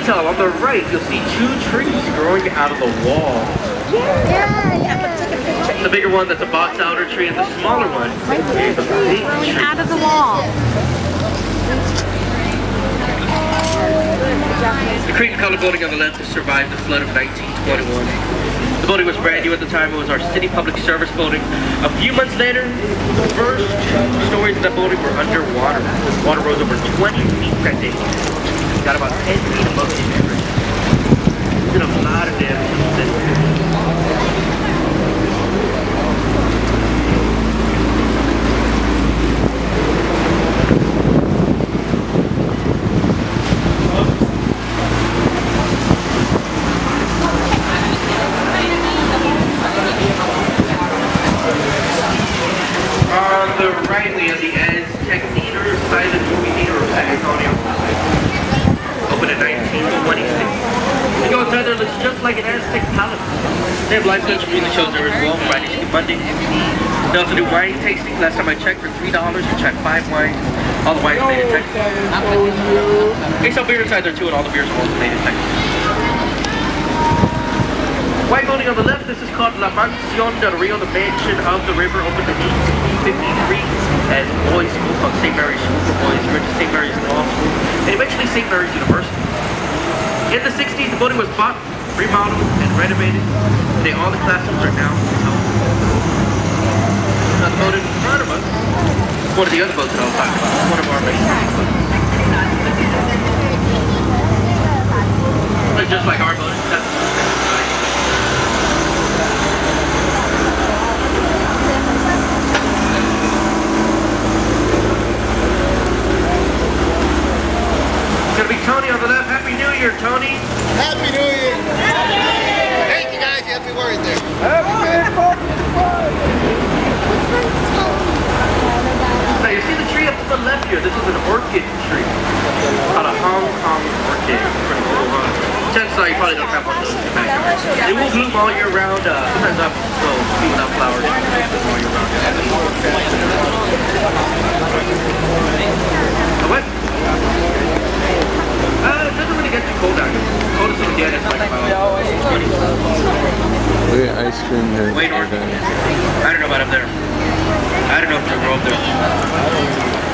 detail on the right, you'll see two trees growing out of the wall. The bigger one, that's a box elder tree, and the smaller one is a big tree. Growing out of the wall. The cream colored building on the left has survived the flood of 1921. The building was brand new at the time. It was our city public service building. A few months later, the first 2 stories of that building were underwater. Water rose over 20 feet that day. Got about 10 feet above the average. Did a lot of damage. On the right, we have the Aztec Theater, silent movie theater of San Antonio. Opened in 1926. You go inside there, it looks just like an Aztec palace. They have live lunch music shows there as well, Friday to Monday. They also do wine tasting. Last time I checked, for $3, which had 5 wines. All the wines made in Texas. They sell beer inside there too, and all the beers are also made in Texas. White building on the left, this is called La Mansión del Rio, the mansion of the river, opened in 1853 as boys' school called St. Mary's School for Boys, went to St. Mary's Law School, and eventually St. Mary's University. In the 60s, the building was bought, remodeled, and renovated. Today, all the classrooms are now held. Now, the boat in front of us, one of the other boats that I was talking about, one of our main boats. Just like our boat, It's gonna be Tony on the left. Happy New Year, Tony. Happy New Year. Thank you guys. You have to be worried there. Now you see the tree up to the left here. This is an orchid tree called a Hong Kong orchid. Pretty cool, huh? Chances are you probably don't have one of those in back. It will bloom all year round. Sometimes up so be without flowers. All year round. What? It doesn't really get too cold out here. Coldest it'll get is like about 20. Look at ice cream here. Way north. I don't know about up there. I don't know if it'll grow up there.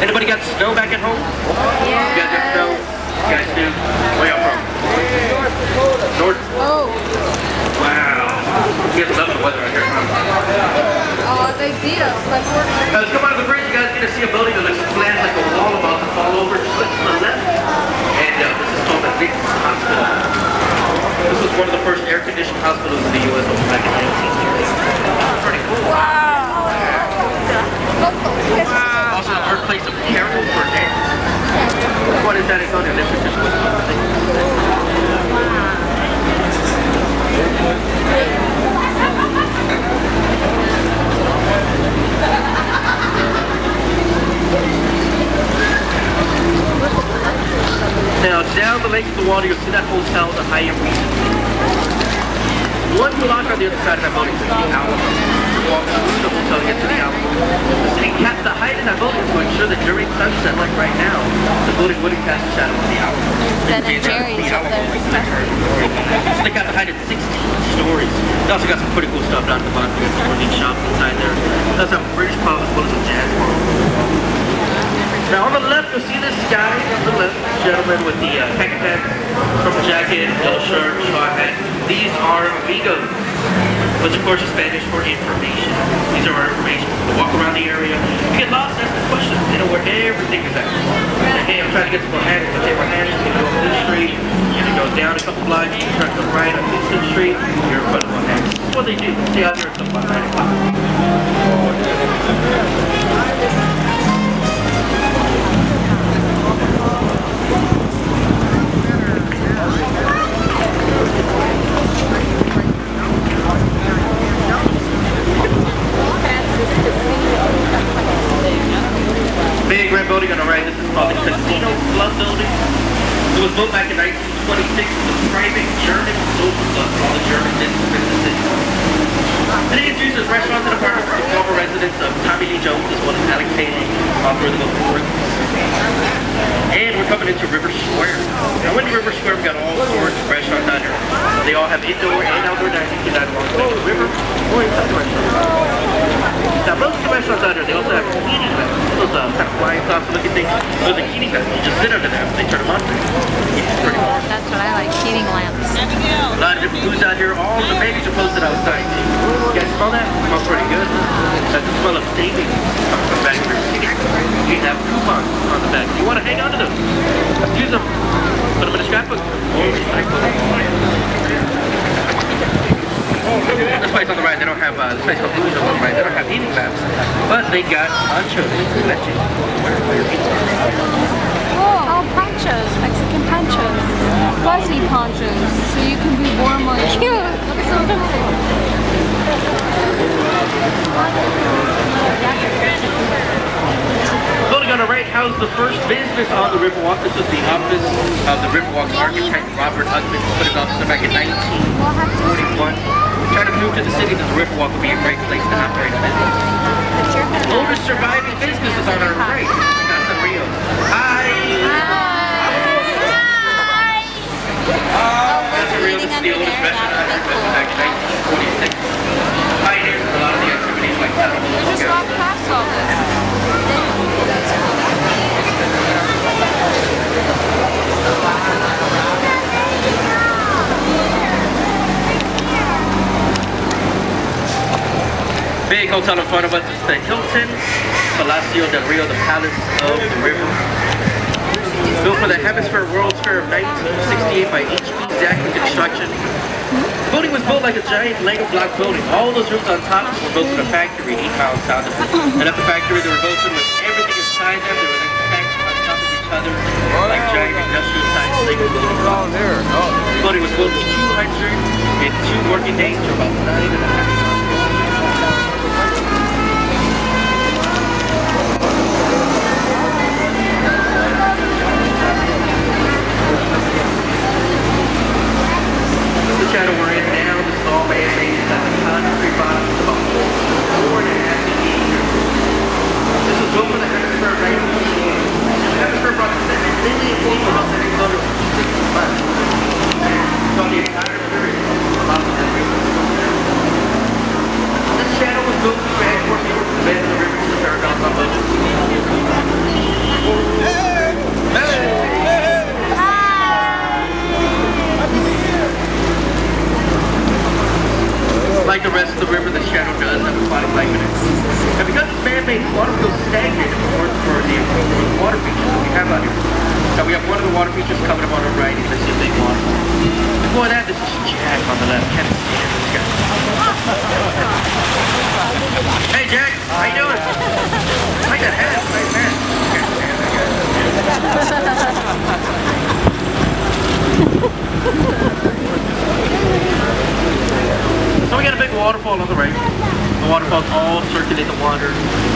Anybody got snow back at home? Yeah. You guys got snow? You guys do? Where y'all from? North? Oh. Wow. You guys love the weather out here, huh? Oh, they beat us like we're... Let's come out of the bridge. You guys get to see a building that looks flat like a wall about to fall over. Just look to the left. And this is called the Vic Hospital. This was one of the first air-conditioned hospitals in the U.S. back in 1930. Pretty cool. Wow. Also the birthplace of Carol Burnett. What is that? It's on the Olympic just was Now down the length of the water, you'll see that hotel, the Hyatt Regency. One block on the other side of that building is the Alamo. Walk through the hotel to get to the Alamo. The city capped the height in that building to ensure that during sunset, like right now, the building wouldn't cast a shadow on the Alamo. Ben and Jerry's up there. So they got the height at 16 stories. They also got some pretty cool stuff down at the bottom. Some neat shops inside there. They also have a British pub as well as a jazz bar. Now on the left, you'll see this guy on the left, gentleman with the khaki pants, purple jacket, yellow shirt, straw hat. These are amigos, which of course is Spanish for information. These are our information. We walk around the area. You get lost, ask the questions. They know where everything is at. Hey, I'm trying to get to Manhattan. So take Manhattan, you go up this street, you can go down a couple blocks, you turn to the right on Houston Street, you're in front of Manhattan. This is what they do. Stay out here until about 9 o'clock. Big red building on the right, this is called the Casino Club Building. It was built back in 1926 as a private German social club for all the German businesses. Today introduces restaurants and apartments to former residents of Tommy Lee Jones as well as Alex Haley, author of the book Four. And we're coming into River Square. Now in River Square, we've got all sorts of restaurants out here. They all have indoor and outdoor dining. You can dine along the river or inside the restaurant. Now most of the restaurants out here, they also have eating lamps. Those kind of flying saucer looking things. Those are eating lamps. You just sit under them, they turn them on. It's pretty cool. That's what I like, heating lamps. A lot of different foods out here. All the menus are posted outside. You guys smell that? It smells pretty good. That's the smell of steaming from the back of your seat. You have coupons on the back. You want to hang on to them. Use them. Put them in a scrapbook. Or recycle them. This place on the right, they don't have, this place called Blues on the right, they don't have eating lamps. But they got ponchos. Let you wear your pizza. Oh, ponchos, Mexican ponchos. Fuzzy ponchos, so you can be warm or cute. Looks so beautiful. Building on the right housed the first business on the Riverwalk. This was the office of the Riverwalk's architect, Robert Hudson, put his office back in 1941. Trying to prove to the city that the Riverwalk would be a great place to operate a business. Oldest surviving business is on our right. Casa Rio. Hi! Casa Rio is the oldest restaurant on Earth, back in 1946. Pioneers a lot of the activities like that. We just walked past all this. Big hotel in front of us is the Hilton Palacio del Rio, the Palace of the River. Built for the Hemisphere World's Fair of 1968 by H.P. Zachary Construction. The building was built like a giant Lego block building. All those rooms on top were built in a factory 8 miles south of it. And at the factory they were built in with everything inside them. They were then stacked on top of each other like giant industrial-sized Lego building blocks. The building was built in 202 working days for about 9.5 months. The channel we're in now, this is all man-made. It's got a concrete bottom. It's about 4.5 feet. This was built for the Hemisphere of 1968. The Hemisphere brought 7 million people about 765 months. So the entire period about the river. This channel was built to transport people from the bed of the river to the Paragon on boats. Like the rest of the river, the channel does have aquatic life in it. And because it's man-made, water feels stagnant for the water features that we have out here. Now we have one of the water features coming up on our right. It's a big waterfall. Before that, this is Jack on the left. Can't stand this guy. Hey Jack, how you doing? I like that hat. Nice hat. Can't stand that guy. So we got a big waterfall on the right. The waterfalls all circulate the water.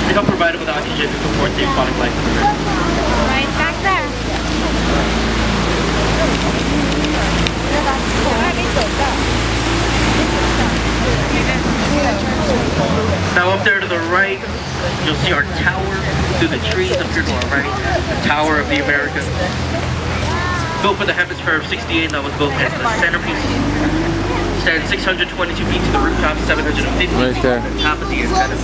They help provide it with oxygen to support the aquatic life of the river. Right back there. Now up there to the right, you'll see our tower through the trees up here to our right. The Tower of the Americas. Built for the Hemisphere of 68, that was built as the centerpiece. Stands 622 feet to the rooftop, 750 Right there. to the top of the antenna.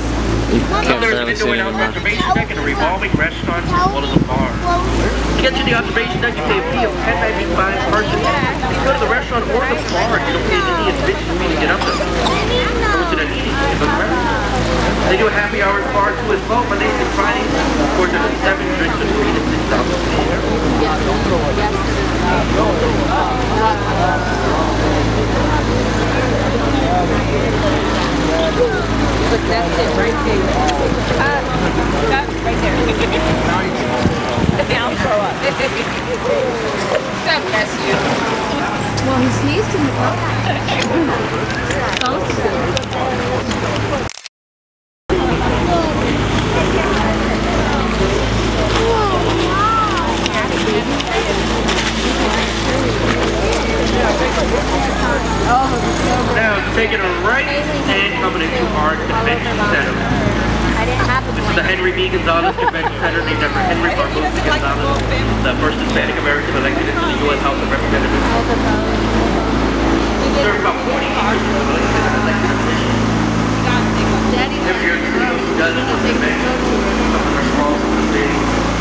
You Up can't there's an barely see indoor it and outdoor anymore. observation deck and a revolving restaurant as well as a bar. To get to the observation deck, you pay a fee of $10.95 per person. If you go to the restaurant or the bar, you don't pay any admission fee to get up there. So it's an eating in the restaurant. They do a happy hour bar too as well, Mondays and Fridays. Of course, there's 7 drinks for $3 to Look, that's it right there. That's right there. Now throw up. God bless you. Well, he sneezed in the car. Sounds good. Now, taking a right and Henry B. Gonzalez Convention Center, named after Henry Barbosa Gonzalez, the first Hispanic American elected into the U.S. House of Representatives. Served about 40 years as an elected official. Every year, the city hosts dozens of conventions. Some of them are small, some of them big.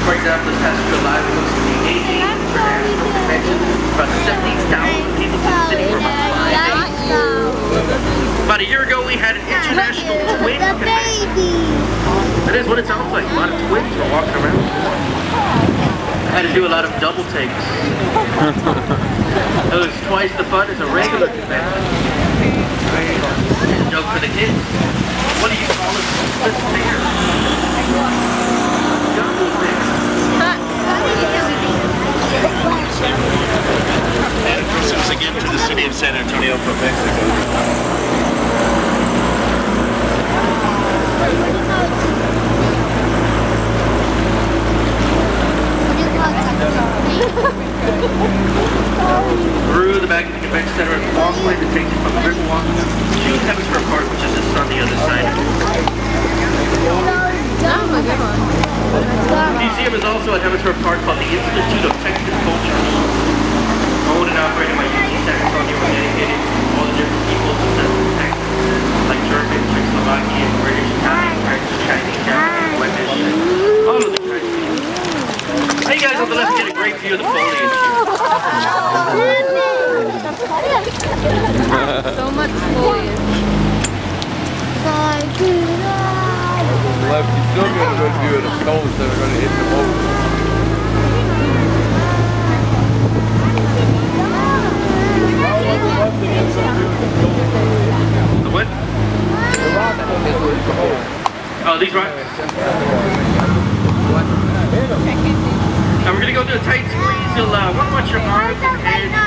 For example, this past July, we hosted the 18th International Convention. About 70,000 people to the city for about 5 days. About a year ago, we had an international twin convention. That is what it sounds like. A lot of twins were walking around. I had to do a lot of double takes. It was twice the fun as a regular convention. A joke for the kids. What do you call it? Split finger. Double finger. And Christmas again to the city of San Antonio from Mexico. Through the back of the convention center and walk line that takes you from the Riverwalk to Hemisphere Park, which is just on the other side. The museum is also at Hemisphere Park called the Institute of Texas Culture. Owned and operated by UT San Antonio and dedicated to all the different peoples of Central Texas, like German, Czechoslovakian, British, Italian, French, Chinese, Japanese, Flemish, all of the kinds of people. Now you guys on the left get a great view of the foliage here. So much foliage. Left, you still get a good view of the stones that are going to hit the boat. The what? Oh, these rocks? Now we're going to go through a tight squeeze. You'll want to watch your arms and head.